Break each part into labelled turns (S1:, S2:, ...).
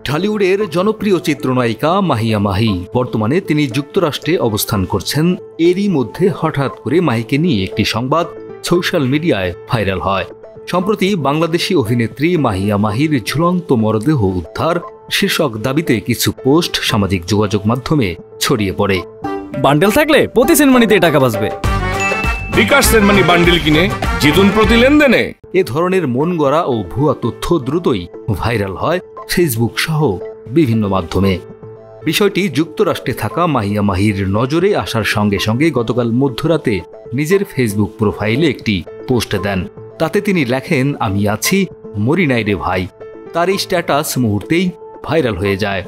S1: ঢালিউডের জনপ্রিয় চিত্রনায়িকা মাহিয়া মাহি বর্তমানে তিনি যুক্তরাষ্ট্রে অবস্থান করছেন। এরই মধ্যে হঠাৎ করে মাহিকে নিয়ে একটি সংবাদ সোশ্যাল মিডিয়ায় ভাইরাল হয়। সম্প্রতি বাংলাদেশি অভিনেত্রী মাহিয়া মাহির ঝুলন্ত মরদেহ উদ্ধার শীর্ষক দাবিতে কিছু পোস্ট সামাজিক যোগাযোগ মাধ্যমে ছড়িয়ে পড়ে।
S2: বান্ডেল থাকলে প্রতি সেনমানিতে টাকা বাঁচবে।
S3: বিকাশ সেনমানি বান্ডেল কিনে জিতুন প্রতি লেনদেনে।
S1: এ ধরনের মন গড়া ও ভুয়া তথ্য দ্রুতই ভাইরাল হয় ফেসবুক সহ বিভিন্ন মাধ্যমে। বিষয়টি যুক্তরাষ্ট্রে থাকা মাহিয়া মাহির নজরে আসার সঙ্গে সঙ্গে গতকাল মধ্যরাতে নিজের ফেসবুক প্রোফাইলে একটি পোস্ট দেন। তাতে তিনি লেখেন, আমি আছি, মরি নাই রে ভাই। তার এই স্ট্যাটাস মুহূর্তেই ভাইরাল হয়ে যায়।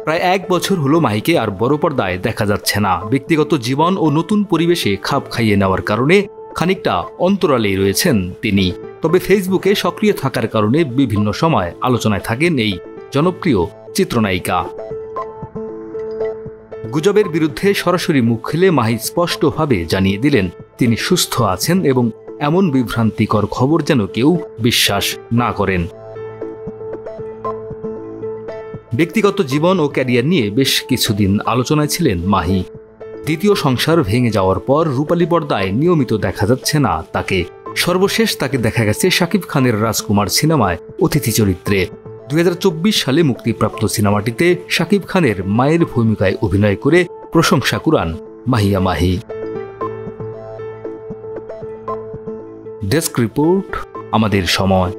S1: প্রায় 1 বছর হলো মাহিকে আর বড় পর্দায় দেখা যাচ্ছে না। ব্যক্তিগত জীবন ও নতুন পরিবেশে খাপ খাইয়ে নেওয়ার কারণে খানিকটা অন্তরালেই রয়েছেন তিনি। তবে ফেসবুকে সক্রিয় থাকার কারণে বিভিন্ন সময় আলোচনায় থাকেন এই জনপ্রিয় চিত্রনায়িকা। গুজবের বিরুদ্ধে সরাসরি মুখ খুলে মাহি স্পষ্টভাবে জানিয়ে দিলেন তিনি সুস্থ আছেন এবং এমন বিভ্রান্তিকর খবর যেন কেউ বিশ্বাস না করেন। ব্যক্তিগত জীবন ও ক্যারিয়ার নিয়ে বেশ কিছুদিন আলোচনায় ছিলেন মাহি। দ্বিতীয় সংসার ভেঙে যাওয়ার পর রূপালী পর্দায় নিয়মিত দেখা যাচ্ছে না তাকে। সর্বশেষ তাকে দেখা গেছে শাকিব খানের রাজকুমার সিনেমায় অতিথি চরিত্রে। 2024 সালে মুক্তিপ্রাপ্ত সিনেমাটিতে শাকিব খানের মায়ের ভূমিকায় অভিনয় করে প্রশংসা কুড়ান মাহিয়া মাহি। ডেস্ক রিপোর্ট, আমাদের সময়।